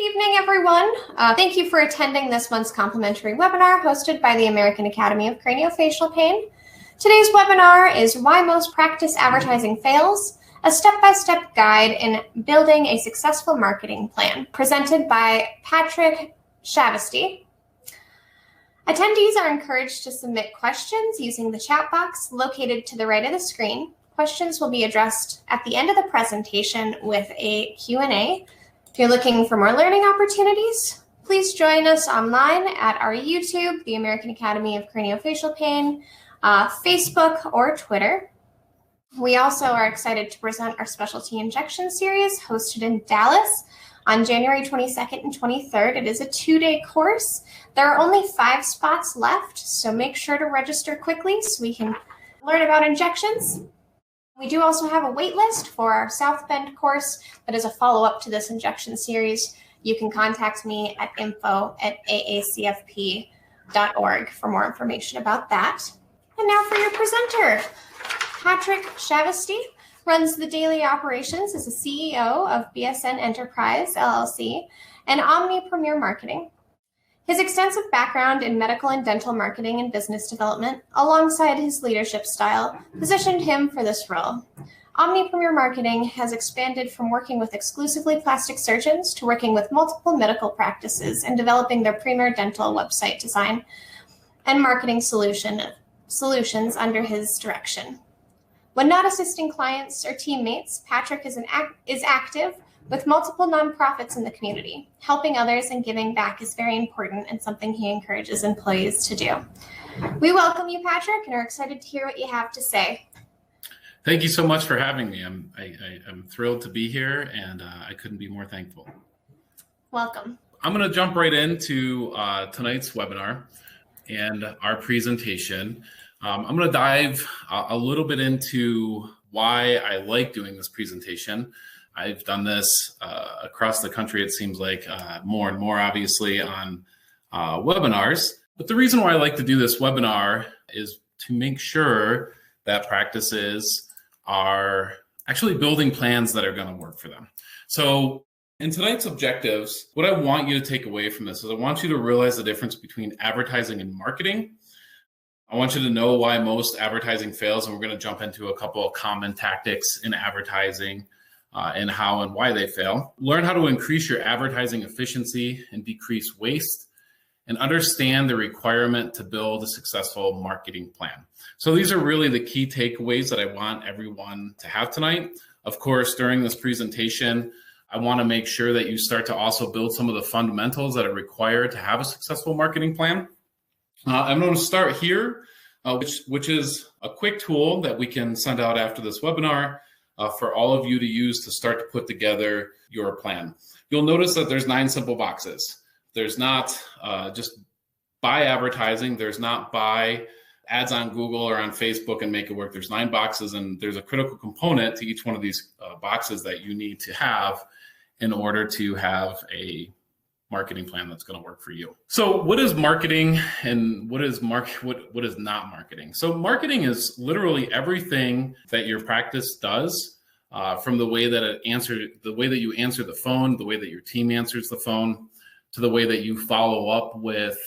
evening, everyone. Thank you for attending this month's complimentary webinar hosted by the American Academy of Craniofacial Pain. Today's webinar is Why Most Practice Advertising Fails, a step-by-step guide in building a successful marketing plan, presented by Patrick Chavoustie. Attendees are encouraged to submit questions using the chat box located to the right of the screen. Questions will be addressed at the end of the presentation with a Q&A. If you're looking for more learning opportunities, please join us online at our YouTube, the American Academy of Craniofacial Pain, Facebook, or Twitter. We also are excited to present our specialty injection series hosted in Dallas on January 22nd and 23rd. It is a 2-day course. There are only 5 spots left, so make sure to register quickly so we can learn about injections. We do also have a wait list for our South Bend course that is a follow-up to this injection series. You can contact me at info@aacfp.org for more information about that. And now for your presenter. Patrick Chavoustie runs the daily operations as the CEO of BSN Enterprise, LLC, and Omni Premier Marketing. His extensive background in medical and dental marketing and business development, alongside his leadership style, positioned him for this role. Omni Premier Marketing has expanded from working with exclusively plastic surgeons to working with multiple medical practices and developing their premier dental website design and marketing solutions under his direction. When not assisting clients or teammates, Patrick is active with multiple nonprofits in the community. Helping others and giving back is very important and something he encourages employees to do. We welcome you, Patrick, and are excited to hear what you have to say. Thank you so much for having me. I'm thrilled to be here, and I couldn't be more thankful. Welcome. I'm going to jump right into tonight's webinar and our presentation. I'm going to dive a little bit into why I like doing this presentation. I've done this across the country, it seems like, more and more, obviously, on webinars. But the reason why I like to do this webinar is to make sure that practices are actually building plans that are going to work for them. So in tonight's objectives, what I want you to take away from this is I want you to realize the difference between advertising and marketing. I want you to know why most advertising fails, and we're going to jump into a couple of common tactics in advertising and how and why they fail. Learn how to increase your advertising efficiency and decrease waste, and understand the requirement to build a successful marketing plan. So these are really the key takeaways that I want everyone to have tonight. Of course, during this presentation, I want to make sure that you start to also build some of the fundamentals that are required to have a successful marketing plan. I'm going to start here, which is a quick tool that we can send out after this webinar for all of you to use to start to put together your plan. You'll notice that there's 9 simple boxes. There's not just buy advertising. There's not buy ads on Google or on Facebook and make it work. There's 9 boxes, and there's a critical component to each one of these boxes that you need to have in order to have a marketing plan that's going to work for you. So what is marketing and what is not marketing? So marketing is literally everything that your practice does, from the way that you answer the phone, the way that your team answers the phone, to the way that you follow up with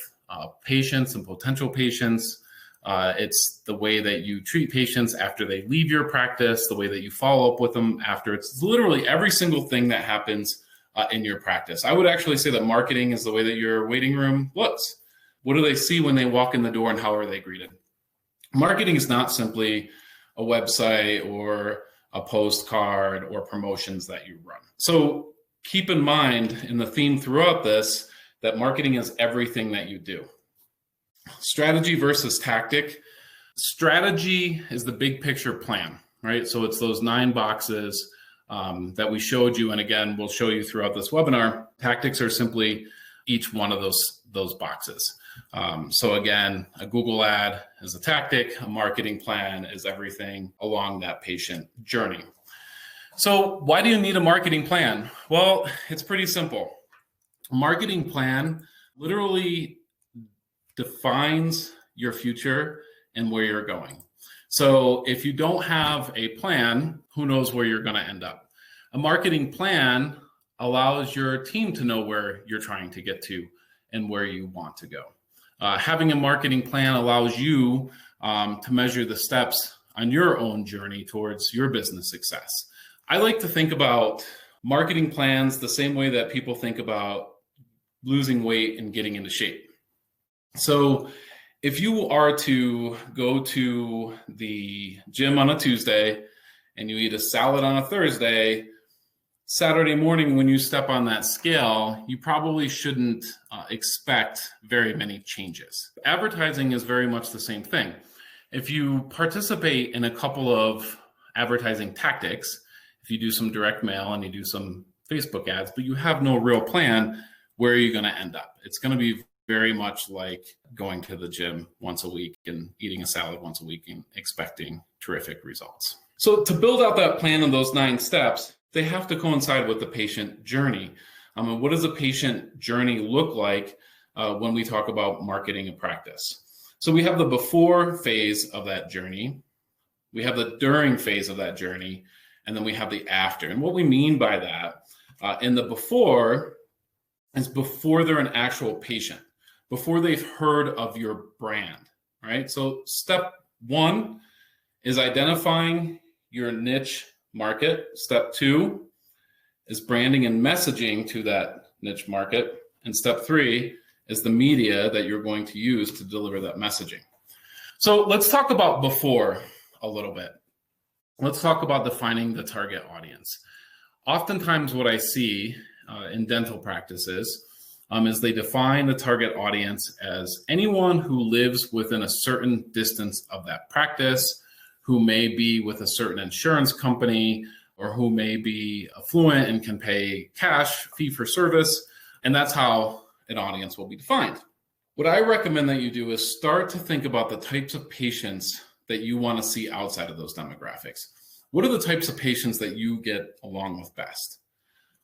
patients and potential patients. It's the way that you treat patients after they leave your practice, the way that you follow up with them after. It's literally every single thing that happens in your practice. I would actually say that marketing is the way that your waiting room looks. What do they see when they walk in the door, and how are they greeted? Marketing is not simply a website or a postcard or promotions that you run. So keep in mind, in the theme throughout this, that marketing is everything that you do. Strategy versus tactic. Strategy is the big picture plan, right? So it's those 9 boxes that we showed you, and again, we'll show you throughout this webinar. Tactics are simply each one of those boxes. So again, a Google ad is a tactic, a marketing plan is everything along that patient journey. So why do you need a marketing plan? Well, it's pretty simple. A marketing plan literally defines your future and where you're going. So if you don't have a plan, who knows where you're going to end up? A marketing plan allows your team to know where you're trying to get to and where you want to go. Having a marketing plan allows you to measure the steps on your own journey towards your business success. I like to think about marketing plans the same way that people think about losing weight and getting into shape. So if you are to go to the gym on a Tuesday and you eat a salad on a Thursday, Saturday morning when you step on that scale, you probably shouldn't expect very many changes. Advertising is very much the same thing. If you participate in a couple of advertising tactics, if you do some direct mail and you do some Facebook ads, but you have no real plan, where are you going to end up? It's going to be very much like going to the gym once a week and eating a salad once a week and expecting terrific results. So to build out that plan in those 9 steps, they have to coincide with the patient journey. What does a patient journey look like when we talk about marketing a practice? So we have the before phase of that journey, we have the during phase of that journey, and then we have the after. And what we mean by that in the before is before they're an actual patient, before they've heard of your brand, right? So step 1 is identifying your niche market. Step 2 is branding and messaging to that niche market. And step 3 is the media that you're going to use to deliver that messaging. So let's talk about before a little bit. Let's talk about defining the target audience. Oftentimes what I see in dental practices is they define the target audience as anyone who lives within a certain distance of that practice, who may be with a certain insurance company, or who may be affluent and can pay cash, fee for service, and that's how an audience will be defined. What I recommend that you do is start to think about the types of patients that you want to see outside of those demographics. What are the types of patients that you get along with best?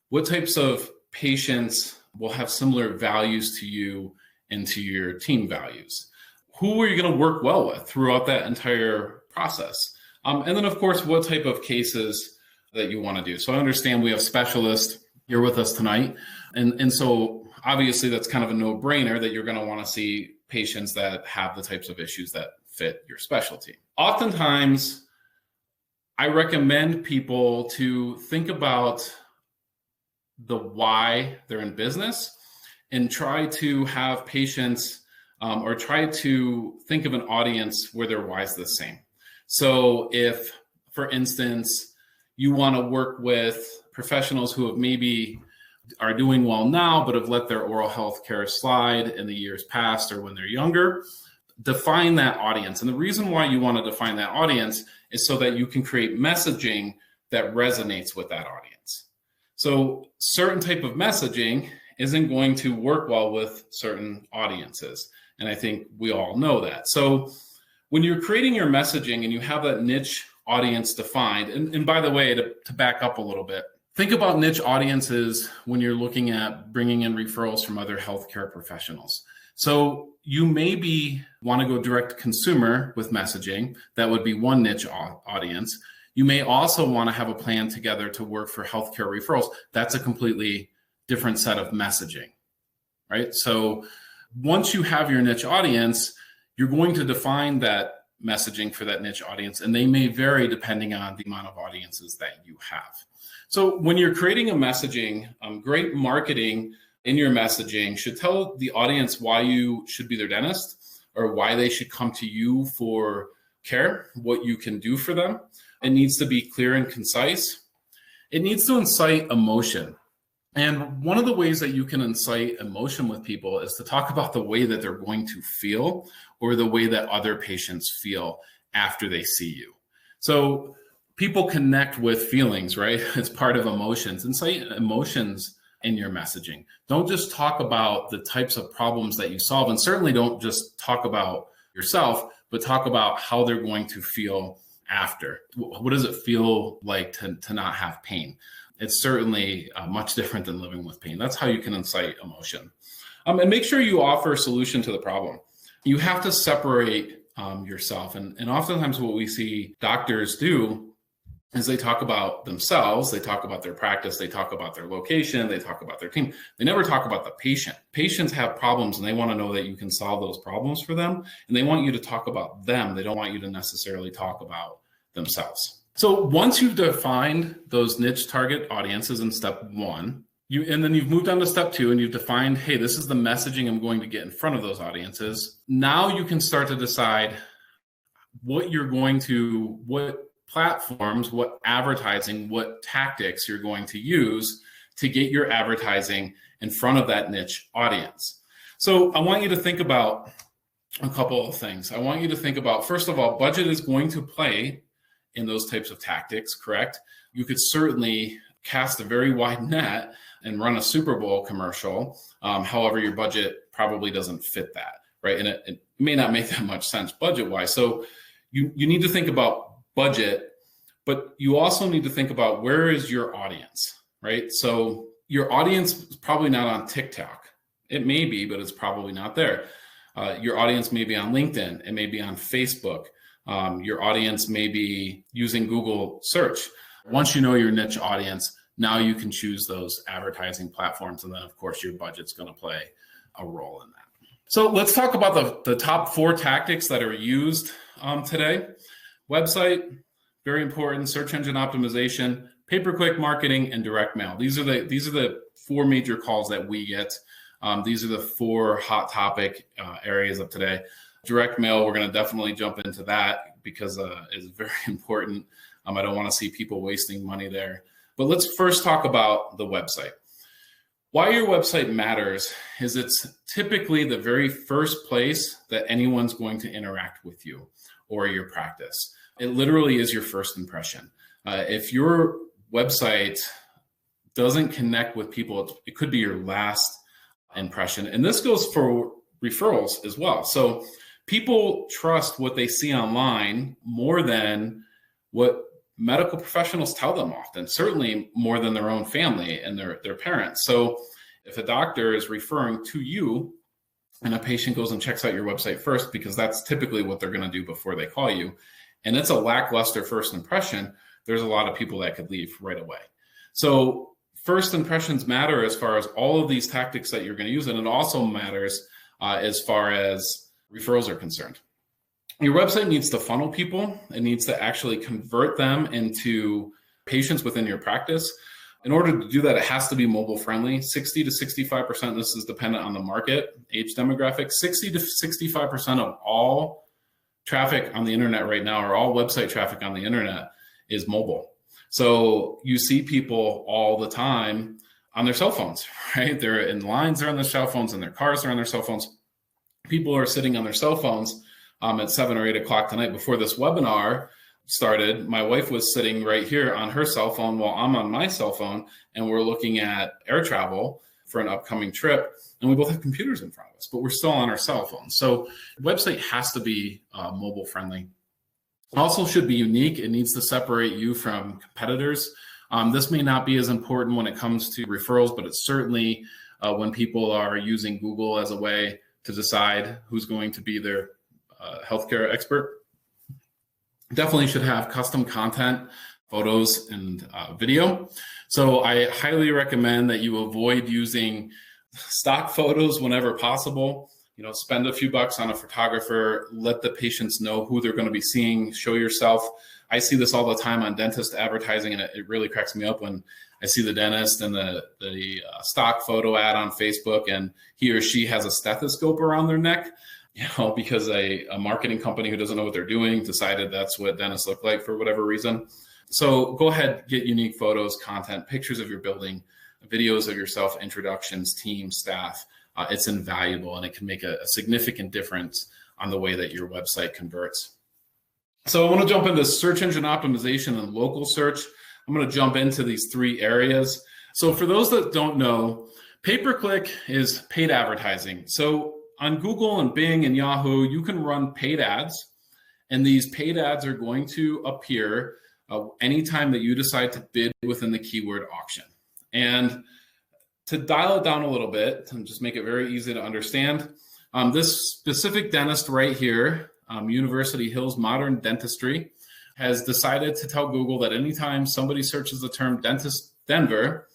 What types of patients will have similar values to you and to your team values? Who are you going to work well with throughout that entire process? And then, of course, what type of cases that you want to do. So I understand we have specialists here with us tonight. And so obviously that's kind of a no-brainer that you're going to want to see patients that have the types of issues that fit your specialty. Oftentimes, I recommend people to think about the why they're in business and try to have patients or try to think of an audience where their why is the same. So if, for instance, you want to work with professionals who have maybe are doing well now, but have let their oral health care slide in the years past or when they're younger, define that audience. And the reason why you want to define that audience is so that you can create messaging that resonates with that audience. So certain type of messaging isn't going to work well with certain audiences. And I think we all know that. So when you're creating your messaging and you have that niche audience defined, and by the way, to back up a little bit, think about niche audiences when you're looking at bringing in referrals from other healthcare professionals. So you maybe want to go direct to consumer with messaging. That would be one niche audience. You may also want to have a plan together to work for healthcare referrals. That's a completely different set of messaging, right? So once you have your niche audience, you're going to define that messaging for that niche audience, and they may vary depending on the amount of audiences that you have. So when you're creating a messaging, great marketing in your messaging should tell the audience why you should be their dentist or why they should come to you for care, what you can do for them. It needs to be clear and concise. It needs to incite emotion. And one of the ways that you can incite emotion with people is to talk about the way that they're going to feel or the way that other patients feel after they see you. So people connect with feelings, right? It's part of emotions. Incite emotions in your messaging. Don't just talk about the types of problems that you solve, and certainly don't just talk about yourself, but talk about how they're going to feel after. What does it feel like to not have pain? It's certainly much different than living with pain. That's how you can incite emotion. And make sure you offer a solution to the problem. You have to separate yourself. And oftentimes what we see doctors do is they talk about themselves, they talk about their practice, they talk about their location, they talk about their team. They never talk about the patient. Patients have problems and they want to know that you can solve those problems for them. And they want you to talk about them. They don't want you to necessarily talk about themselves. So once you've defined those niche target audiences in step one, and then you've moved on to step two and you've defined, hey, this is the messaging I'm going to get in front of those audiences. Now you can start to decide what platforms, what advertising, what tactics you're going to use to get your advertising in front of that niche audience. So I want you to think about a couple of things. I want you to think about, first of all, budget is going to play in those types of tactics, correct? You could certainly cast a very wide net and run a Super Bowl commercial. However, your budget probably doesn't fit that, right? And it may not make that much sense budget-wise. So you need to think about budget, but you also need to think about where is your audience, right? So your audience is probably not on TikTok. It may be, but it's probably not there. Your audience may be on LinkedIn. It may be on Facebook. Your audience may be using Google search. Once you know your niche audience, now you can choose those advertising platforms. And then, of course, your budget's going to play a role in that. So let's talk about the top 4 tactics that are used today. Website, very important, search engine optimization, pay-per-click marketing, and direct mail. These are the 4 major calls that we get. These are the 4 hot topic areas of today. Direct mail, we're going to definitely jump into that because it's very important. I don't want to see people wasting money there. But let's first talk about the website. Why your website matters is it's typically the very first place that anyone's going to interact with you or your practice. It literally is your first impression. If your website doesn't connect with people, it could be your last impression. And this goes for referrals as well. So people trust what they see online more than what medical professionals tell them often, certainly more than their own family and their parents. So if a doctor is referring to you and a patient goes and checks out your website first, because that's typically what they're going to do before they call you, and it's a lackluster first impression, there's a lot of people that could leave right away. So first impressions matter as far as all of these tactics that you're going to use, and it also matters as far as referrals are concerned. Your website needs to funnel people. It needs to actually convert them into patients within your practice. In order to do that, it has to be mobile friendly. 60 to 65%, this is dependent on the market, age demographic, 60 to 65% of all traffic on the internet right now, or all website traffic on the internet, is mobile. So you see people all the time on their cell phones, right? They're in lines, they're on their cell phones, in their cars, they're on their cell phones. People are sitting on their cell phones at 7 or 8 o'clock tonight. Before this webinar started, my wife was sitting right here on her cell phone while I'm on my cell phone, and we're looking at air travel for an upcoming trip, and we both have computers in front of us, but we're still on our cell phones. So the website has to be mobile friendly. Also should be unique. It needs to separate you from competitors. This may not be as important when it comes to referrals, but it's certainly when people are using Google as a way to decide who's going to be their healthcare expert. Definitely should have custom content, photos, and video. So I highly recommend that you avoid using stock photos whenever possible. Spend a few bucks on a photographer, let the patients know who they're going to be seeing, show yourself. I see this all the time on dentist advertising, and it really cracks me up when I see the dentist and the stock photo ad on Facebook, and he or she has a stethoscope around their neck, because a marketing company who doesn't know what they're doing decided that's what dentists look like for whatever reason. So go ahead, get unique photos, content, pictures of your building, videos of yourself, introductions, team, staff. It's invaluable, and it can make a significant difference on the way that your website converts. So I want to jump into search engine optimization and local search. I'm going to jump into these 3 areas. So for those that don't know, pay-per-click is paid advertising. So on Google and Bing and Yahoo, you can run paid ads, and these paid ads are going to appear anytime that you decide to bid within the keyword auction. And to dial it down a little bit and just make it very easy to understand, this specific dentist right here, University Hills Modern Dentistry, has decided to tell Google that anytime somebody searches the term dentist Denver,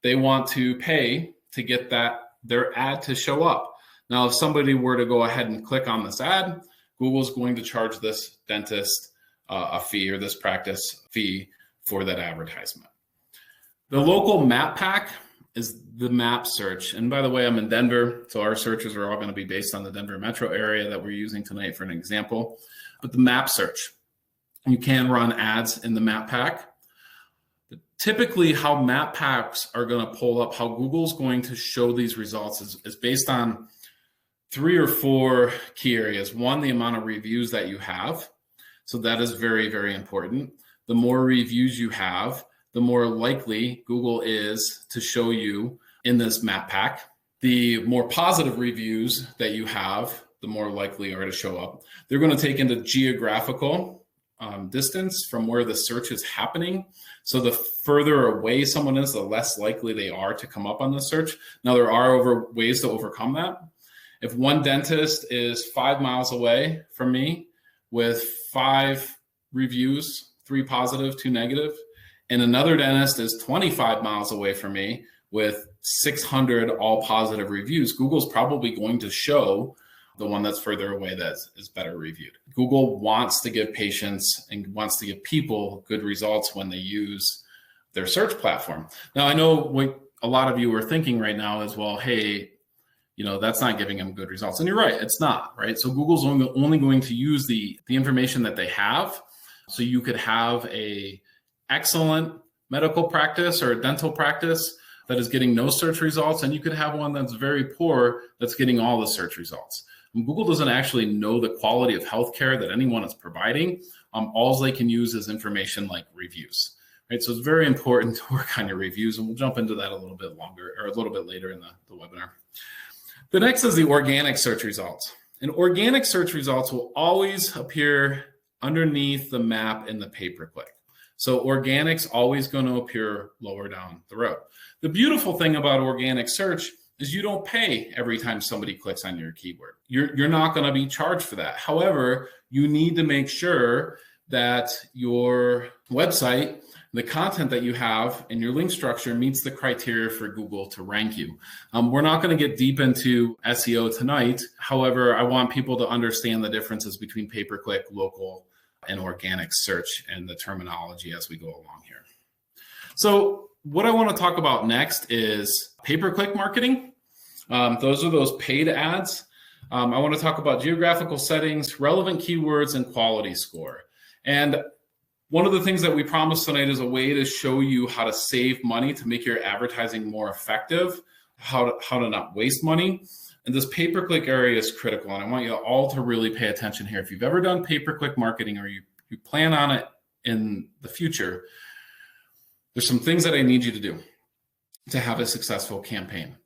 they want to pay to get their ad to show up. Now, if somebody were to go ahead and click on this ad, Google's going to charge this dentist a fee, or this practice fee, for that advertisement. The local map pack is the map search. And by the way, I'm in Denver, so our searches are all going to be based on the Denver metro area that we're using tonight for an example. But the map search, you can run ads in the map pack. But typically, how map packs are going to pull up, how Google's going to show these results is based on 3 or 4 key areas. One, the amount of reviews that you have. So that is very, very important. The more reviews you have, the more likely Google is to show you in this map pack. The more positive reviews that you have, the more likely are to show up. They're going to take into geographical distance from where the search is happening. So the further away someone is, the less likely they are to come up on the search. Now, there are ways to overcome that. If one dentist is 5 miles away from me with 5 reviews, 3 positive, 2 negative, and another dentist is 25 miles away from me with 600 all positive reviews, Google's probably going to show the one that's further away that is better reviewed. Google wants to give patients and wants to give people good results when they use their search platform. Now, I know what a lot of you are thinking right now is, well, hey, that's not giving them good results. And you're right, it's not, right? So Google's only going to use the information that they have. So you could have a excellent medical practice or a dental practice that is getting no search results, and you could have one that's very poor that's getting all the search results. And Google doesn't actually know the quality of healthcare that anyone is providing. All they can use is information like reviews, right? So it's very important to work on your reviews, and we'll jump into that a little bit later in the webinar. The next is the organic search results. And organic search results will always appear underneath the map in the pay-per-click. So organic's always going to appear lower down the road. The beautiful thing about organic search is you don't pay every time somebody clicks on your keyword. You're not going to be charged for that. However, you need to make sure that your website, the content that you have and your link structure meets the criteria for Google to rank you. We're not going to get deep into SEO tonight. However, I want people to understand the differences between pay-per-click, local, and organic search and the terminology as we go along here. So what I want to talk about next is pay-per-click marketing. Those are those paid ads. I want to talk about geographical settings, relevant keywords, and quality score. And one of the things that we promised tonight is a way to show you how to save money, to make your advertising more effective, how to not waste money. And this pay-per-click area is critical. And I want you all to really pay attention here. If you've ever done pay-per-click marketing or you plan on it in the future, there's some things that I need you to do to have a successful campaign.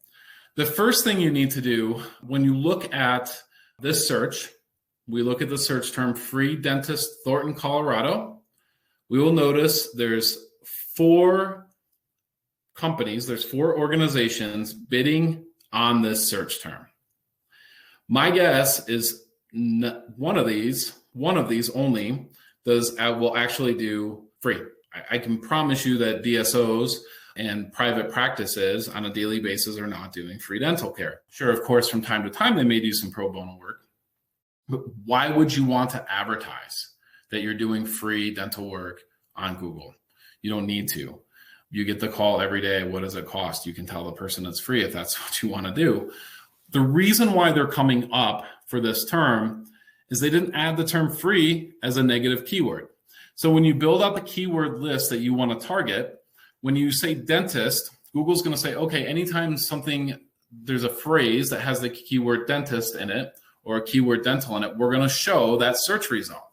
The first thing you need to do when you look at this search, we look at the search term free dentist Thornton, Colorado. We will notice there's 4 companies, there's 4 organizations bidding on this search term. My guess is one of these only will actually do free. I can promise you that DSOs and private practices on a daily basis are not doing free dental care. Sure, of course, from time to time, they may do some pro bono work. But why would you want to advertise that you're doing free dental work on Google? You don't need to. You get the call every day. What does it cost? You can tell the person it's free if that's what you want to do. The reason why they're coming up for this term is they didn't add the term free as a negative keyword. So when you build out the keyword list that you want to target, when you say dentist, Google's going to say, okay, anytime there's a phrase that has the keyword dentist in it or a keyword dental in it, we're going to show that search result.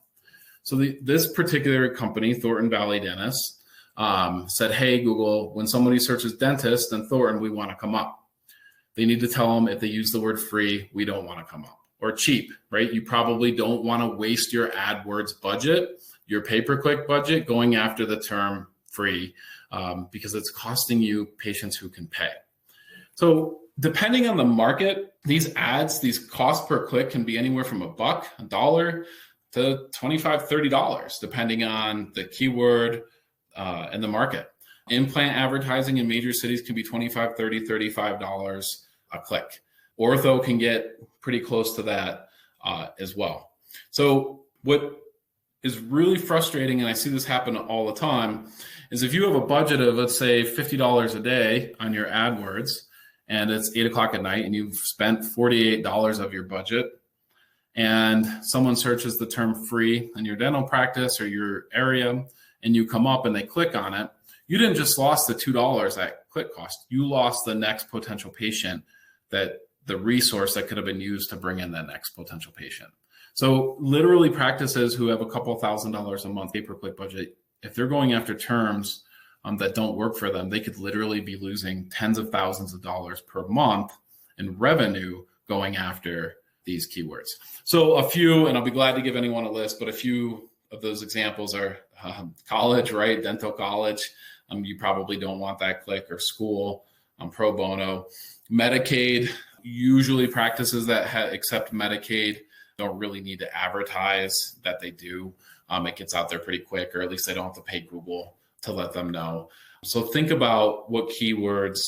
So this particular company, Thornton Valley Dentists, said, hey, Google, when somebody searches dentist and Thornton, we want to come up. They need to tell them if they use the word free, we don't want to come up. Or cheap, right? You probably don't want to waste your AdWords budget, your pay-per-click budget, going after the term free because it's costing you patients who can pay. So depending on the market, these ads, these cost per click can be anywhere from $1, $1, to $25, $30, depending on the keyword and the market. Implant advertising in major cities can be $25, $30, $35 a click. Ortho can get pretty close to that as well. So what is really frustrating, and I see this happen all the time, is if you have a budget of, let's say, $50 a day on your AdWords, and it's 8 o'clock at night, and you've spent $48 of your budget, and someone searches the term free in your dental practice or your area, and you come up and they click on it, you didn't just lost the $2 at click cost. You lost the next potential patient, that the resource that could have been used to bring in that next potential patient. So literally practices who have a couple $1,000s a month pay-per-click budget, if they're going after terms that don't work for them, they could literally be losing tens of thousands of dollars per month in revenue going after these keywords. So a few, and I'll be glad to give anyone a list, but a few of those examples are college, right? Dental college. You probably don't want that click, or school, pro bono. Medicaid, usually practices that accept Medicaid don't really need to advertise that they do. It gets out there pretty quick, or at least they don't have to pay Google to let them know. So think about what keywords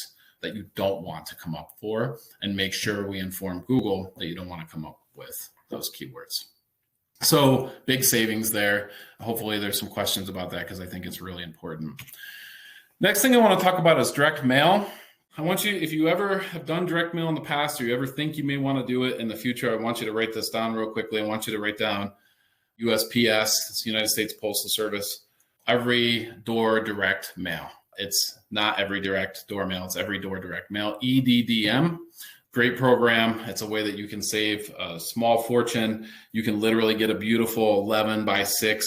that you don't want to come up for, and make sure we inform Google that you don't want to come up with those keywords. So big savings there. Hopefully there's some questions about that, because I think it's really important. Next thing I want to talk about is direct mail. I want you, if you ever have done direct mail in the past, or you ever think you may want to do it in the future, I want you to write this down real quickly. I want you to write down USPS, it's the United States Postal Service, every door direct mail. It's not every direct door mail, it's every door direct mail. EDDM, great program. It's a way that you can save a small fortune. You can literally get a beautiful 11x6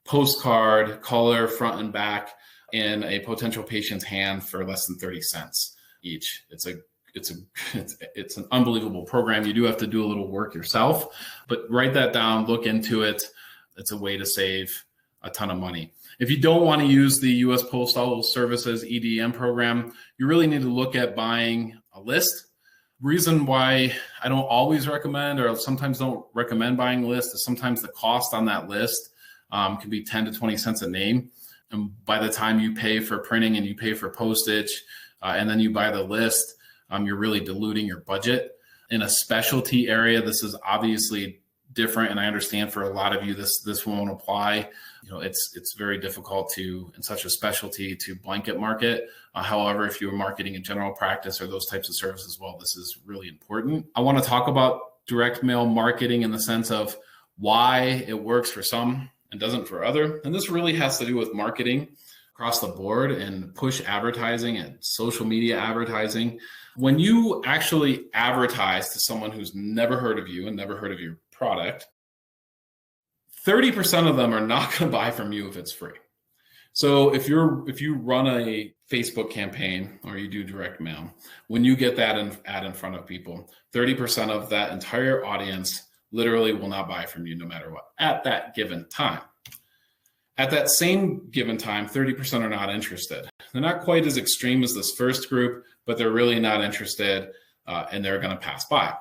postcard, color front and back, in a potential patient's hand for less than 30 cents each. It's an unbelievable program. You do have to do a little work yourself, but write that down, look into it. It's a way to save a ton of money. If you don't want to use the U.S. Postal Service's EDM program, you really need to look at buying a list. Reason why I don't always recommend, or sometimes don't recommend buying a list, is sometimes the cost on that list can be 10 to 20 cents a name. And by the time you pay for printing and you pay for postage, and then you buy the list, you're really diluting your budget. In a specialty area, this is obviously different, and I understand for a lot of you this won't apply. It's very difficult to, in such a specialty, to blanket market. However, if you're marketing a general practice or those types of services, well, this is really important. I want to talk about direct mail marketing in the sense of why it works for some and doesn't for other. And this really has to do with marketing across the board and push advertising and social media advertising. When you actually advertise to someone who's never heard of you and never heard of your product, 30% of them are not going to buy from you if it's free. So if you run a Facebook campaign or you do direct mail, when you get that ad in front of people, 30% of that entire audience literally will not buy from you no matter what at that given time. At that same given time, 30% are not interested. They're not quite as extreme as this first group, but they're really not interested, and they're going to pass by.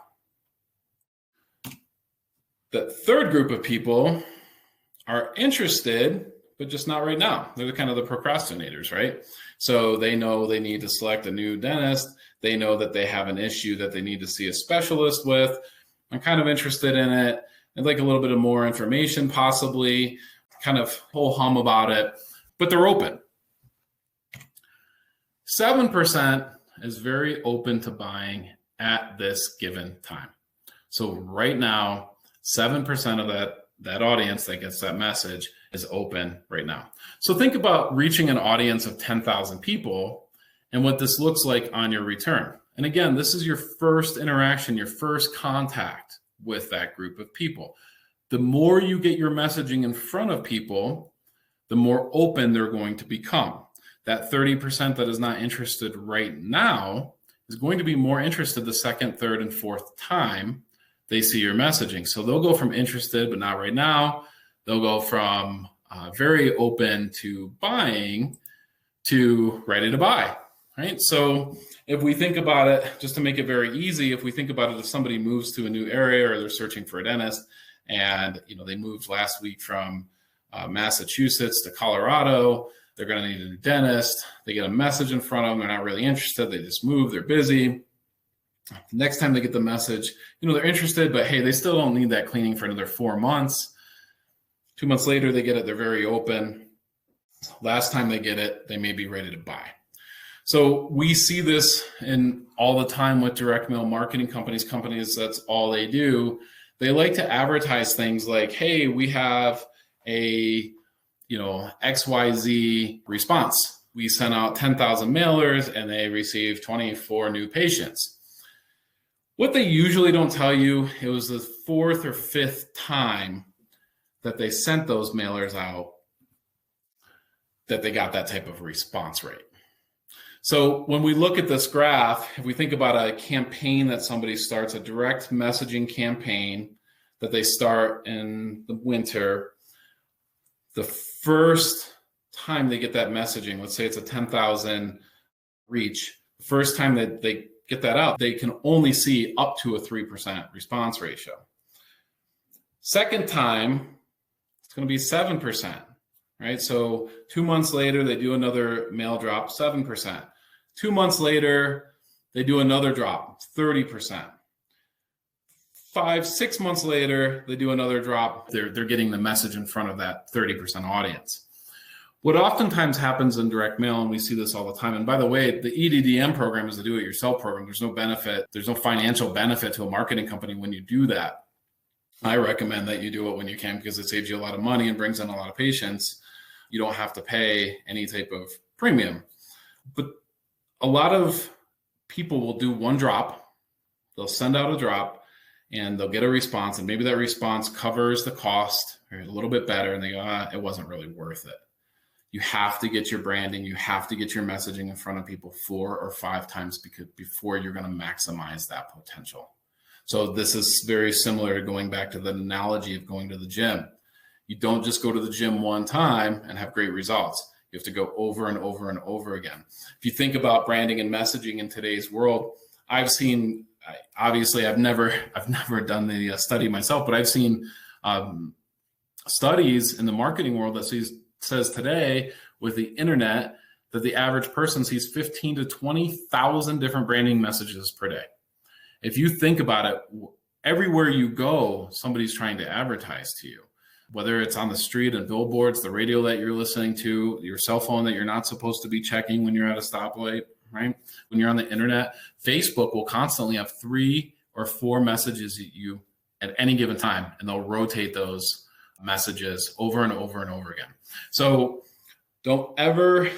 The third group of people are interested, but just not right now. They're kind of the procrastinators, right? So they know they need to select a new dentist. They know that they have an issue that they need to see a specialist with. I'm kind of interested in it. I'd like a little bit of more information, possibly, kind of whole hum about it, but they're open. 7% is very open to buying at this given time. So right now, 7% of that audience that gets that message is open right now. So think about reaching an audience of 10,000 people and what this looks like on your return. And again, this is your first interaction, your first contact with that group of people. The more you get your messaging in front of people, the more open they're going to become. That 30% that is not interested right now is going to be more interested the second, third, and fourth time they see your messaging. So they'll go from interested, but not right now. They'll go from very open to buying to ready to buy, right? So if we think about it, just to make it very easy, if we think about it, if somebody moves to a new area or they're searching for a dentist, and they moved last week from Massachusetts to Colorado. They're going to need a new dentist. They get a message in front of them. They're not really interested. They just moved. They're busy. Next time they get the message, they're interested, but hey, they still don't need that cleaning for another 4 months. 2 months later, they get it. They're very open. Last time they get it, they may be ready to buy. So we see this in all the time with direct mail marketing companies. That's all they do. They like to advertise things like, hey, we have a XYZ response. We sent out 10,000 mailers and they received 24 new patients. What they usually don't tell you, it was the 4th or 5th time that they sent those mailers out that they got that type of response rate. So when we look at this graph, if we think about a campaign that somebody starts, a direct messaging campaign that they start in the winter, the first time they get that messaging, let's say it's a 10,000 reach, the first time that they get that out, they can only see up to a 3% response ratio. Second time, it's going to be 7%, right? So 2 months later, they do another mail drop, 7%. 2 months later, they do another drop, 30%. 5-6 months later, they do another drop. They're getting the message in front of that 30% audience. What oftentimes happens in direct mail, and we see this all the time, and by the way, the EDDM program is a do-it-yourself program. There's no benefit. There's no financial benefit to a marketing company when you do that. I recommend that you do it when you can because it saves you a lot of money and brings in a lot of patients. You don't have to pay any type of premium. But a lot of people will do one drop. They'll send out a drop and they'll get a response, and maybe that response covers the cost or a little bit better, and they go, it wasn't really worth it. You have to get your branding, you have to get your messaging in front of people 4 or 5 times before you're going to maximize that potential. So this is very similar to going back to the analogy of going to the gym. You don't just go to the gym one time and have great results. You have to go over and over and over again. If you think about branding and messaging in today's world, I've seen, obviously I've never done the study myself, but I've seen studies in the marketing world that says today with the internet that the average person sees 15 to 20,000 different branding messages per day. If you think about it, everywhere you go, somebody's trying to advertise to you, whether it's on the street and billboards, the radio that you're listening to, your cell phone that you're not supposed to be checking when you're at a stoplight, right? When you're on the internet, Facebook will constantly have 3 or 4 messages at you at any given time, and they'll rotate those messages over and over and over again. So don't ever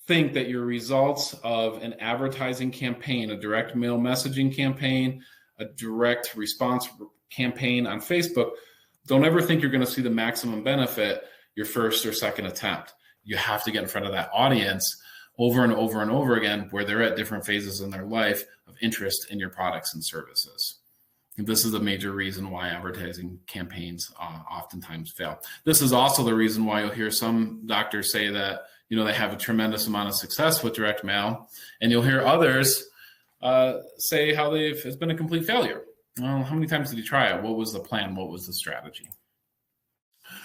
think that your results of an advertising campaign, a direct mail messaging campaign, a direct response campaign on Facebook, don't ever think you're going to see the maximum benefit your first or second attempt. You have to get in front of that audience over and over and over again where they're at different phases in their life of interest in your products and services. And this is a major reason why advertising campaigns oftentimes fail. This is also the reason why you'll hear some doctors say that they have a tremendous amount of success with direct mail, and you'll hear others say how it's been a complete failure. Well, how many times did you try it? What was the plan? What was the strategy?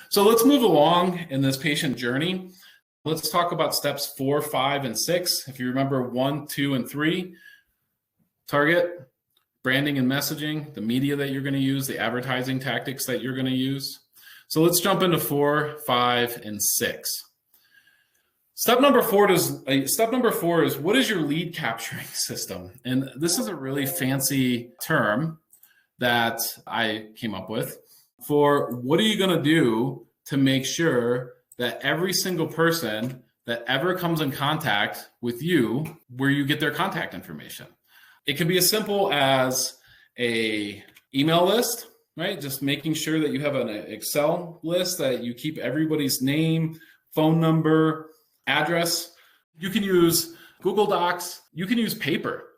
So let's move along in this patient journey. Let's talk about steps 4, 5, and 6. If you remember 1, 2, and 3, target, branding and messaging, the media that you're going to use, the advertising tactics that you're going to use. So let's jump into 4, 5, and 6. Step number 4 is what is your lead capturing system? And this is a really fancy term that I came up with for what are you going to do to make sure that every single person that ever comes in contact with you, where you get their contact information. It can be as simple as a email list, right? Just making sure that you have an Excel list that you keep everybody's name, phone number, address. You can use Google Docs. You can use paper,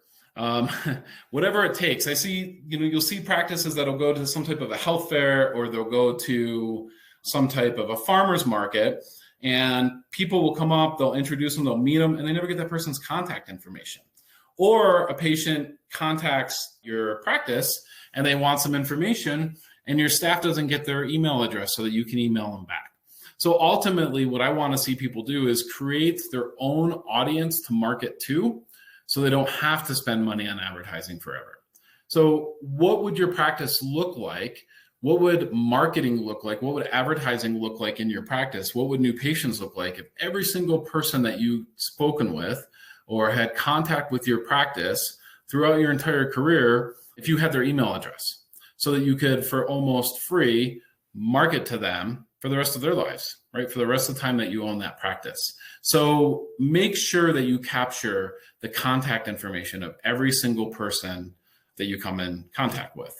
whatever it takes. I see, you'll see practices that'll go to some type of a health fair, or they'll go to some type of a farmer's market, and people will come up, they'll introduce them, they'll meet them, and they never get that person's contact information. Or a patient contacts your practice and they want some information, and your staff doesn't get their email address so that you can email them back. So ultimately, what I want to see people do is create their own audience to market to, so they don't have to spend money on advertising forever. So what would your practice look like? What would marketing look like? What would advertising look like in your practice? What would new patients look like if every single person that you've spoken with or had contact with your practice throughout your entire career, if you had their email address, so that you could, for almost free, market to them for the rest of their lives, right? For the rest of the time that you own that practice. So make sure that you capture the contact information of every single person that you come in contact with.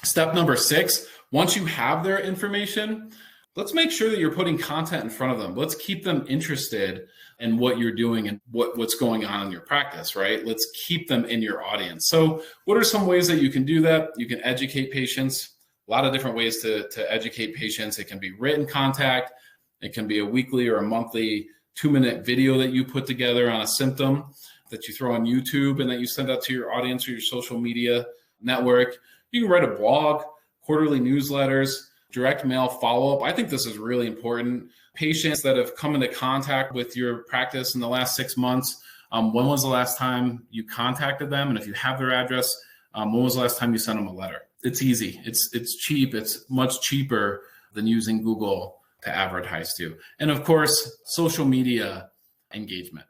Step number 6, once you have their information, let's make sure that you're putting content in front of them. Let's keep them interested in what you're doing and what's going on in your practice, right? Let's keep them in your audience. So what are some ways that you can do that? You can educate patients. A lot of different ways to educate patients. It can be written contact. It can be a weekly or a monthly 2-minute video that you put together on a symptom that you throw on YouTube and that you send out to your audience or your social media network. You can write a blog, quarterly newsletters, direct mail follow-up. I think this is really important. Patients that have come into contact with your practice in the last 6 months, when was the last time you contacted them? And if you have their address, when was the last time you sent them a letter? It's easy. It's cheap. It's much cheaper than using Google to advertise to. And of course, social media engagement.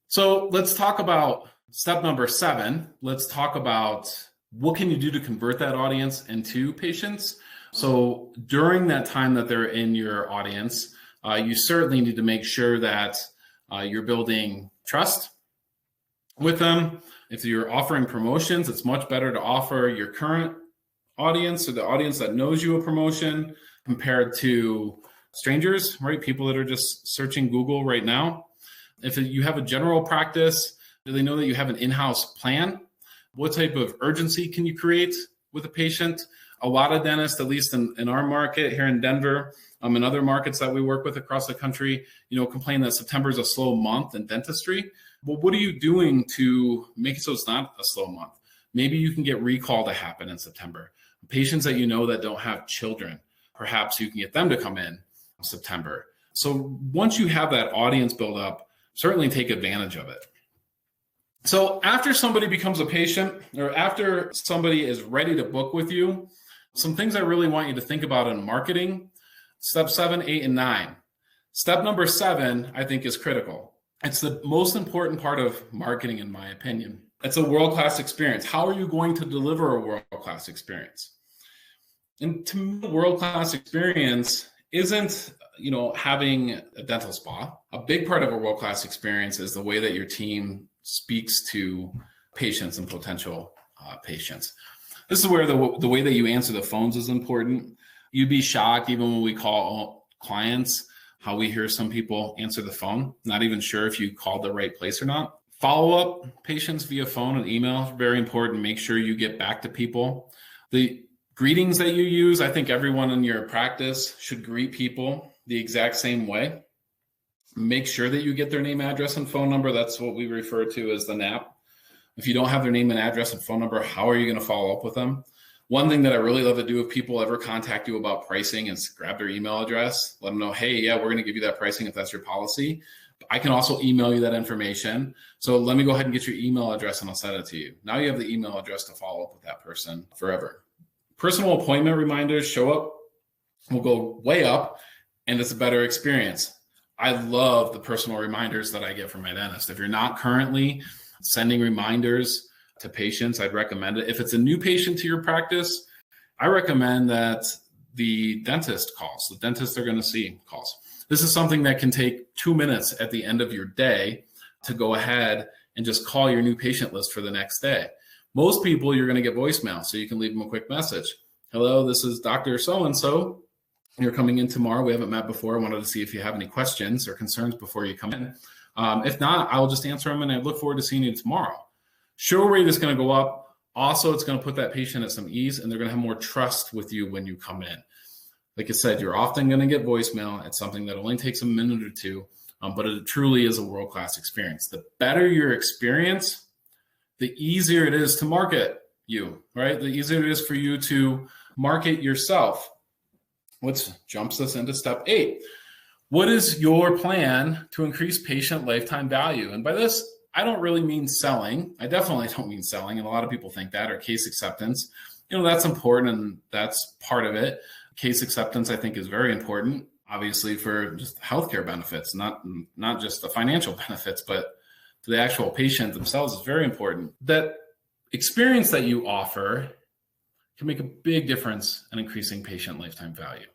So let's talk about step number 7. Let's talk about what can you do to convert that audience into patients. So during that time that they're in your audience, you certainly need to make sure that you're building trust with them. If you're offering promotions, it's much better to offer your current audience or the audience that knows you a promotion compared to strangers, right? People that are just searching Google right now. If you have a general practice, do they know that you have an in-house plan? What type of urgency can you create with a patient? A lot of dentists, at least in our market here in Denver, and other markets that we work with across the country, complain that September is a slow month in dentistry. Well, what are you doing to make it so it's not a slow month? Maybe you can get recall to happen in September. Patients that you know that don't have children, perhaps you can get them to come in September. So once you have that audience build up, certainly take advantage of it. So after somebody becomes a patient or after somebody is ready to book with you, some things I really want you to think about in marketing, step 7, 8, and 9. Step number 7, I think, is critical. It's the most important part of marketing, in my opinion. It's a world-class experience. How are you going to deliver a world-class experience? And to me, a world-class experience isn't, having a dental spa. A big part of a world-class experience is the way that your team speaks to patients and potential patients. This is where the way that you answer the phones is important. You'd be shocked, even when we call clients, how we hear some people answer the phone, not even sure if you called the right place or not. Follow up patients via phone and email is very important. Make sure you get back to people. The greetings that you use, I think everyone in your practice should greet people the exact same way. Make sure that you get their name, address, and phone number. That's what we refer to as the NAP. If you don't have their name and address and phone number, how are you going to follow up with them? One thing that I really love to do if people ever contact you about pricing is grab their email address, let them know, hey, yeah, we're going to give you that pricing if that's your policy. I can also email you that information. So let me go ahead and get your email address and I'll send it to you. Now you have the email address to follow up with that person forever. Personal appointment reminders show up, will go way up, and it's a better experience. I love the personal reminders that I get from my dentist. If you're not currently sending reminders to patients, I'd recommend it. If it's a new patient to your practice, I recommend that the dentist calls. The dentist they're going to see calls. This is something that can take 2 minutes at the end of your day to go ahead and just call your new patient list for the next day. Most people, you're going to get voicemail, so you can leave them a quick message. Hello, this is Dr. So-and-so. You're coming in tomorrow. We haven't met before. I wanted to see if you have any questions or concerns before you come in. If not, I'll just answer them, and I look forward to seeing you tomorrow. Show rate is going to go up. Also, it's going to put that patient at some ease, and they're going to have more trust with you when you come in. Like I said, you're often going to get voicemail. It's something that only takes a minute or two, but it truly is a world-class experience. The better your experience, the easier it is to market. you, right? The easier it is for you to market yourself. Which jumps us into step 8. What is your plan to increase patient lifetime value? And by this, I don't really mean selling. I definitely don't mean selling. And a lot of people think that, or case acceptance. That's important and that's part of it. Case acceptance, I think, is very important, obviously, for just healthcare benefits, not just the financial benefits, but to the actual patient themselves is very important. That experience that you offer can make a big difference in increasing patient lifetime value.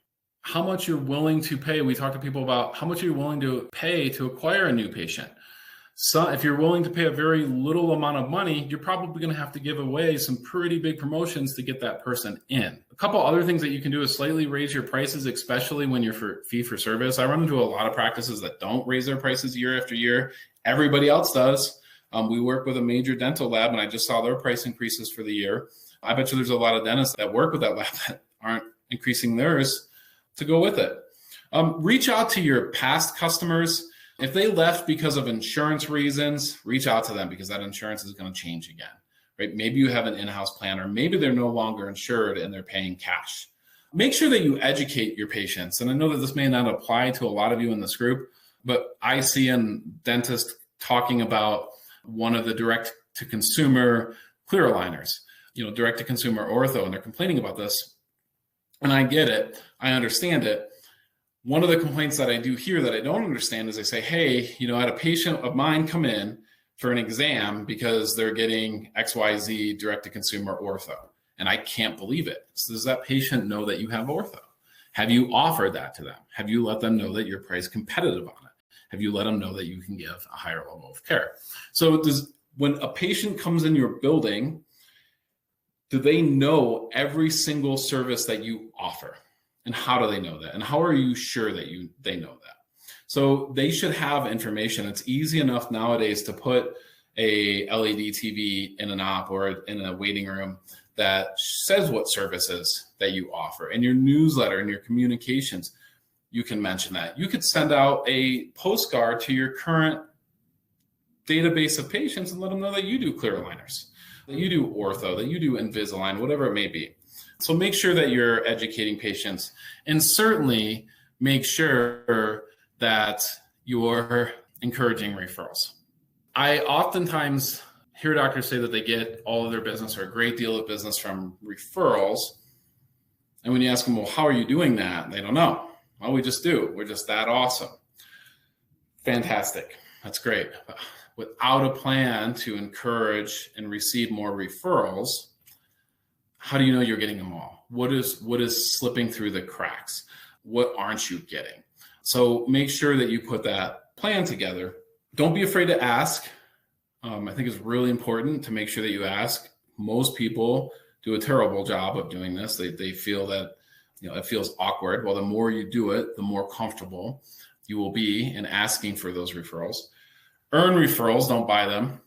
How much you're willing to pay. We talk to people about how much you're willing to pay to acquire a new patient. So if you're willing to pay a very little amount of money, you're probably going to have to give away some pretty big promotions to get that person in. A couple other things that you can do is slightly raise your prices, especially when you're for fee for service. I run into a lot of practices that don't raise their prices year after year. Everybody else does. We work with a major dental lab, and I just saw their price increases for the year. I bet you there's a lot of dentists that work with that lab that aren't increasing theirs to go with it. Reach out to your past customers. If they left because of insurance reasons, reach out to them because that insurance is going to change again, right? Maybe you have an in-house plan, or maybe they're no longer insured and they're paying cash. Make sure that you educate your patients. And I know that this may not apply to a lot of you in this group, but I see a dentist talking about one of the direct-to-consumer clear aligners, direct-to-consumer ortho, and they're complaining about this. And I get it. I understand it. One of the complaints that I do hear that I don't understand is they say, hey, I had a patient of mine come in for an exam because they're getting XYZ direct-to-consumer ortho. And I can't believe it. So does that patient know that you have ortho? Have you offered that to them? Have you let them know that you're price competitive on it? Have you let them know that you can give a higher level of care? So when a patient comes in your building, do they know every single service that you offer? And how do they know that? And how are you sure that they know that? So they should have information. It's easy enough nowadays to put a LED TV in an op or in a waiting room that says what services that you offer. In your newsletter and your communications, you can mention that. You could send out a postcard to your current database of patients and let them know that you do clear aligners, that you do ortho, that you do Invisalign, whatever it may be. So make sure that you're educating patients, and certainly make sure that you're encouraging referrals. I oftentimes hear doctors say that they get all of their business or a great deal of business from referrals. And when you ask them, well, how are you doing that? They don't know. Well, we just do. We're just that awesome. Fantastic. That's great. Without a plan to encourage and receive more referrals, how do you know you're getting them all? What is slipping through the cracks? What aren't you getting? So make sure that you put that plan together. Don't be afraid to ask. I think it's really important to make sure that you ask. Most people do a terrible job of doing this. They feel that it feels awkward. Well, the more you do it, the more comfortable you will be in asking for those referrals. Earn referrals, don't buy them.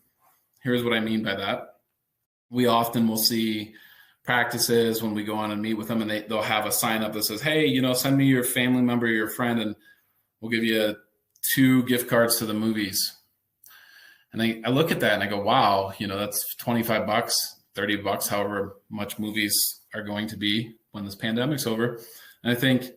Here's what I mean by that. We often will see practices when we go on and meet with them, and they'll have a sign up that says, hey, send me your family member, your friend, and we'll give you 2 gift cards to the movies. And I look at that and I go, wow, that's $25, $30, however much movies are going to be when this pandemic's over. And I think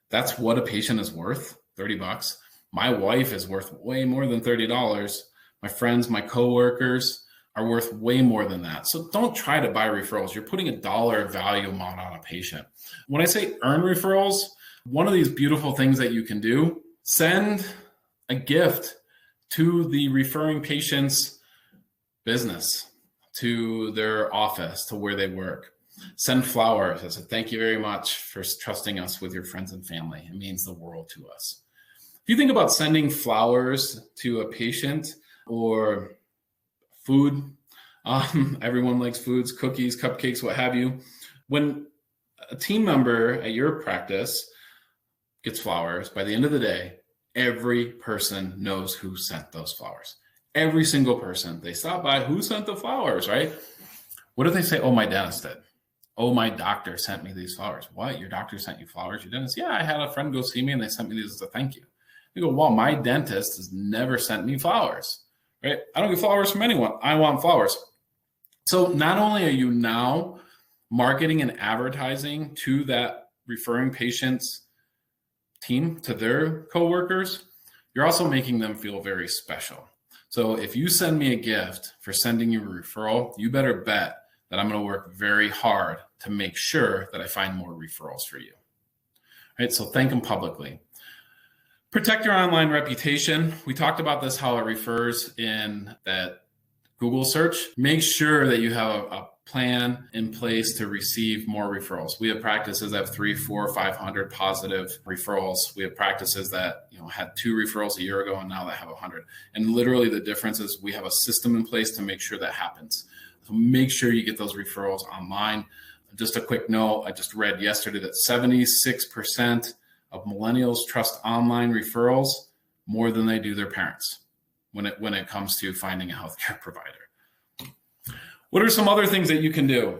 that's what a patient is worth, $30. My wife is worth way more than $30. My friends, my coworkers are worth way more than that. So don't try to buy referrals. You're putting $1 value amount on a patient. When I say earn referrals, one of these beautiful things that you can do, send a gift to the referring patient's business, to their office, to where they work. Send flowers. I said, thank you very much for trusting us with your friends and family. It means the world to us. If you think about sending flowers to a patient or food, everyone likes foods, cookies, cupcakes, what have you. When a team member at your practice gets flowers, by the end of the day, every person knows who sent those flowers. Every single person. They stop by, who sent the flowers, right? What if they say, oh, my dentist did? Oh, my doctor sent me these flowers. What? Your doctor sent you flowers? Your dentist? Yeah, I had a friend go see me and they sent me these as a thank you. You go, well, my dentist has never sent me flowers, right? I don't get flowers from anyone. I want flowers. So not only are you now marketing and advertising to that referring patient's team, to their coworkers, you're also making them feel very special. So if you send me a gift for sending you a referral, you better bet that I'm going to work very hard to make sure that I find more referrals for you. All right, so thank them publicly. Protect your online reputation. We talked about this, how it refers in that Google search. Make sure that you have a plan in place to receive more referrals. We have practices that have 300, 400, 500 positive referrals. We have practices that had 2 referrals a year ago and now that have 100. And literally the difference is we have a system in place to make sure that happens. So make sure you get those referrals online. Just a quick note, I just read yesterday that 76% of millennials trust online referrals more than they do their parents when it comes to finding a healthcare provider. What are some other things that you can do?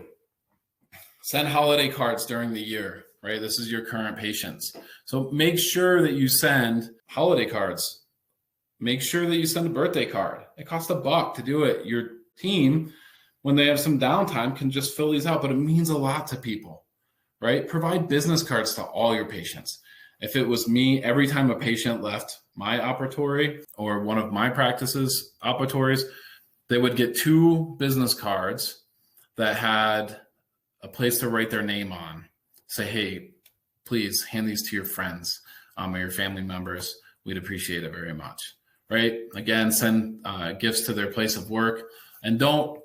Send holiday cards during the year, right? This is your current patients. So make sure that you send holiday cards. Make sure that you send a birthday card. It costs $1 to do it. Your team, when they have some downtime, can just fill these out, but it means a lot to people, right? Provide business cards to all your patients. If it was me, every time a patient left my operatory or one of my practices operatories, they would get 2 business cards that had a place to write their name on. Say, hey, please hand these to your friends or your family members. We'd appreciate it very much, right? Again, send gifts to their place of work, and don't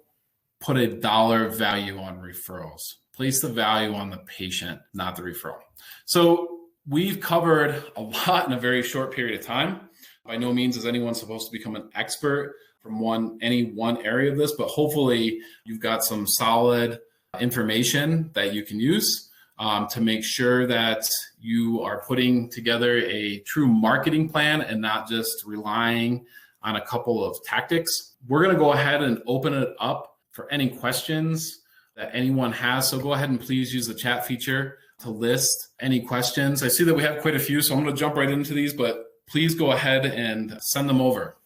put a dollar value on referrals. Place the value on the patient, not the referral. So we've covered a lot in a very short period of time. By no means is anyone supposed to become an expert from any one area of this, but hopefully you've got some solid information that you can use to make sure that you are putting together a true marketing plan and not just relying on a couple of tactics. We're going to go ahead and open it up for any questions that anyone has. So go ahead and please use the chat feature to list any questions. I see that we have quite a few, so I'm going to jump right into these, but please go ahead and send them over.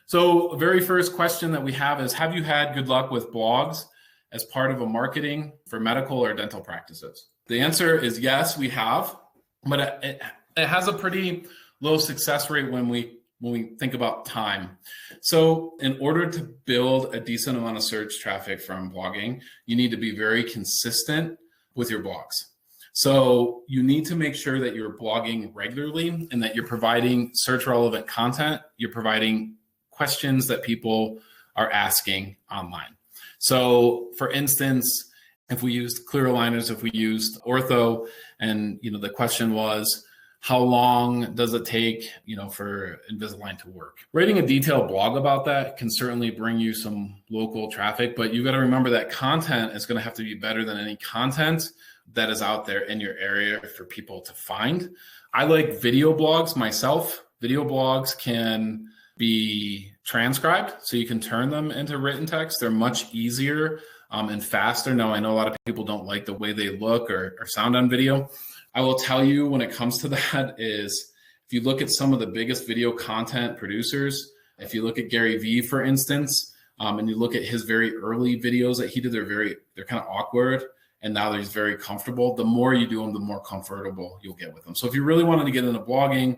So the very first question that we have is, have you had good luck with blogs as part of a marketing for medical or dental practices? The answer is yes, we have, but it has a pretty low success rate when we think about time. So in order to build a decent amount of search traffic from blogging, you need to be very consistent with your blogs. So you need to make sure that you're blogging regularly and that you're providing search relevant content. You're providing questions that people are asking online. So for instance, if we used clear aligners, if we used ortho, and the question was, how long does it take, for Invisalign to work? Writing a detailed blog about that can certainly bring you some local traffic, but you've got to remember that content is going to have to be better than any content that is out there in your area for people to find. I like video blogs myself. Video blogs can be transcribed, so you can turn them into written text. They're much easier and faster. Now, I know a lot of people don't like the way they look or sound on video. I will tell you, when it comes to that, is if you look at some of the biggest video content producers, if you look at Gary Vee, for instance, and you look at his very early videos that he did, they're kind of awkward, and now he's very comfortable. The more you do them, the more comfortable you'll get with them. So if you really wanted to get into blogging,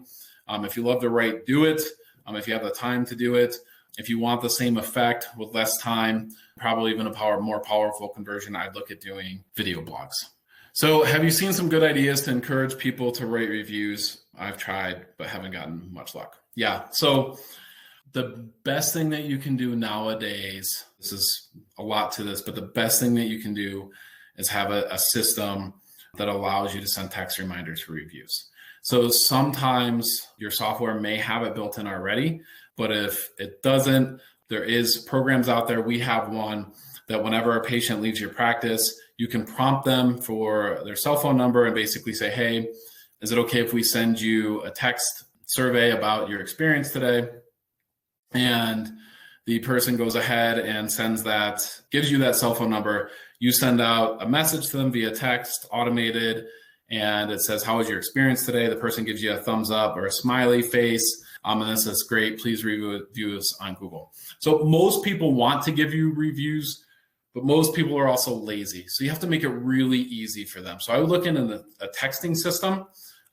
if you love to write, do it. If you have the time to do it. If you want the same effect with less time, probably even more powerful conversion, I'd look at doing video blogs. So have you seen some good ideas to encourage people to write reviews? I've tried, but haven't gotten much luck. Yeah, so the best thing that you can do nowadays, this is a lot to this, but the best thing that you can do is have a system that allows you to send text reminders for reviews. So sometimes your software may have it built in already, but if it doesn't, there is programs out there. We have one that whenever a patient leaves your practice, you can prompt them for their cell phone number and basically say, hey, is it okay if we send you a text survey about your experience today? And the person goes ahead and sends that, gives you that cell phone number. You send out a message to them via text, automated, and it says, how was your experience today? The person gives you a thumbs up or a smiley face. And this is great. Please review us on Google. So most people want to give you reviews, but most people are also lazy. So you have to make it really easy for them. So I would look into a texting system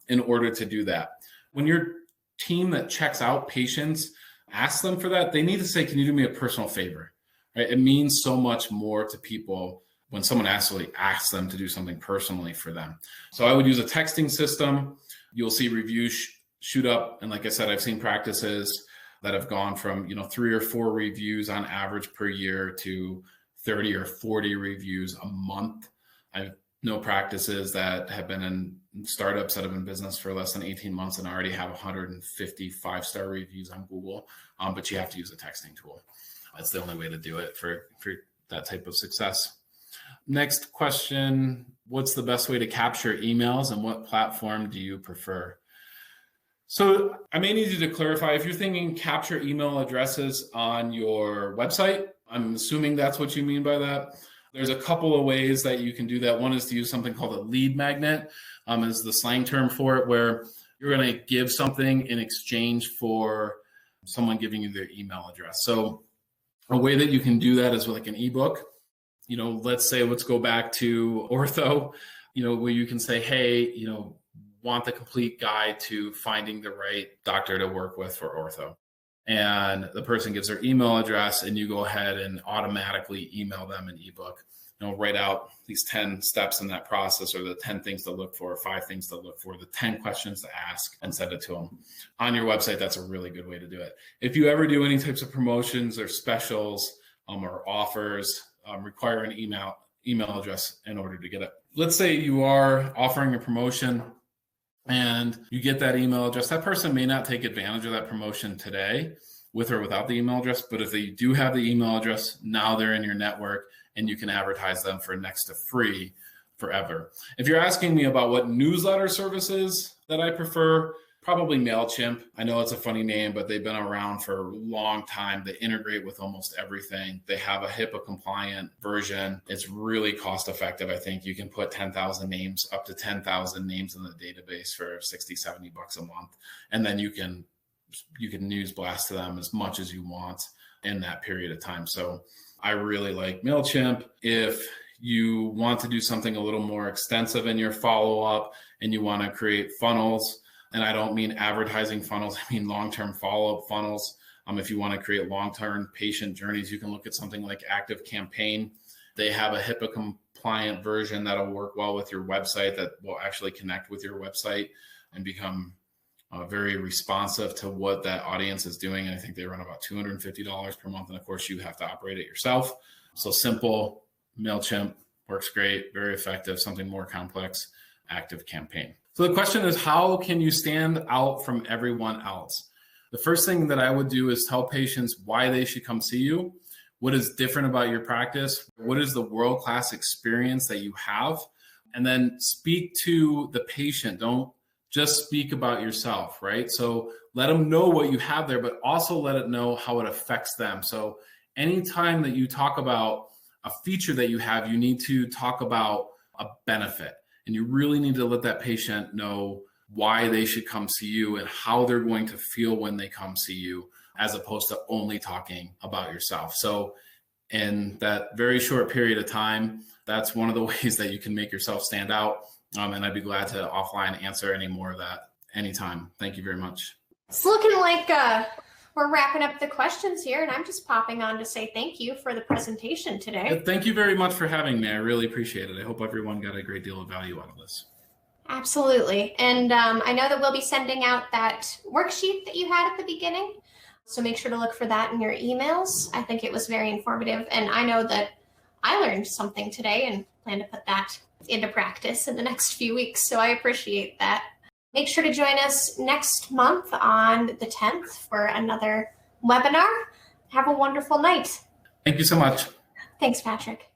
in order to do that. When your team that checks out patients asks them for that, they need to say, can you do me a personal favor? Right? It means so much more to people when someone actually asks them to do something personally for them. So I would use a texting system. You'll see reviews shoot up. And like I said, I've seen practices that have gone from 3 or 4 reviews on average per year to 30 or 40 reviews a month. I know practices that have been in startups that have been in business for less than 18 months and already have 150 5-star reviews on Google, but you have to use a texting tool. That's the only way to do it for that type of success. Next question, what's the best way to capture emails and what platform do you prefer? So I may need you to clarify, if you're thinking capture email addresses on your website, I'm assuming that's what you mean by that. There's a couple of ways that you can do that. One is to use something called a lead magnet, is the slang term for it, where you're going to give something in exchange for someone giving you their email address. So a way that you can do that is with like an ebook. Let's go back to ortho, where you can say, hey, want the complete guide to finding the right doctor to work with for ortho. And the person gives their email address and you go ahead and automatically email them an ebook. Write out these 10 steps in that process, or the 10 things to look for, 5 things to look for, the 10 questions to ask, and send it to them. On your website, that's a really good way to do it. If you ever do any types of promotions or specials or offers, require an email address in order to get it. Let's say you are offering a promotion and you get that email address. That person may not take advantage of that promotion today with or without the email address, but if they do have the email address, now they're in your network and you can advertise them for next to free forever. If you're asking me about what newsletter services that I prefer, probably MailChimp. I know it's a funny name, but they've been around for a long time. They integrate with almost everything. They have a HIPAA compliant version. It's really cost effective. I think you can put 10,000 names, up to 10,000 names in the database for 60, 70 bucks a month. And then you can news blast to them as much as you want in that period of time. So I really like MailChimp. If you want to do something a little more extensive in your follow-up and you want to create funnels, and I don't mean advertising funnels, I mean long-term follow-up funnels. If you want to create long-term patient journeys, you can look at something like ActiveCampaign. They have a HIPAA compliant version that'll work well with your website, that will actually connect with your website and become very responsive to what that audience is doing. And I think they run about $250 per month. And of course, you have to operate it yourself. So simple, MailChimp works great, very effective. Something more complex, ActiveCampaign. So the question is, how can you stand out from everyone else? The first thing that I would do is tell patients why they should come see you. What is different about your practice? What is the world-class experience that you have? And then speak to the patient. Don't just speak about yourself, right? So let them know what you have there, but also let it know how it affects them. So anytime that you talk about a feature that you have, you need to talk about a benefit. And you really need to let that patient know why they should come see you and how they're going to feel when they come see you, as opposed to only talking about yourself. So in that very short period of time, that's one of the ways that you can make yourself stand out. And I'd be glad to offline answer any more of that anytime. Thank you very much. It's looking like we're wrapping up the questions here, and I'm just popping on to say thank you for the presentation today. Thank you very much for having me. I really appreciate it. I hope everyone got a great deal of value out of this. Absolutely. And I know that we'll be sending out that worksheet that you had at the beginning. So make sure to look for that in your emails. I think it was very informative. And I know that I learned something today and plan to put that into practice in the next few weeks. So I appreciate that. Make sure to join us next month on the 10th for another webinar. Have a wonderful night. Thank you so much. Thanks, Patrick.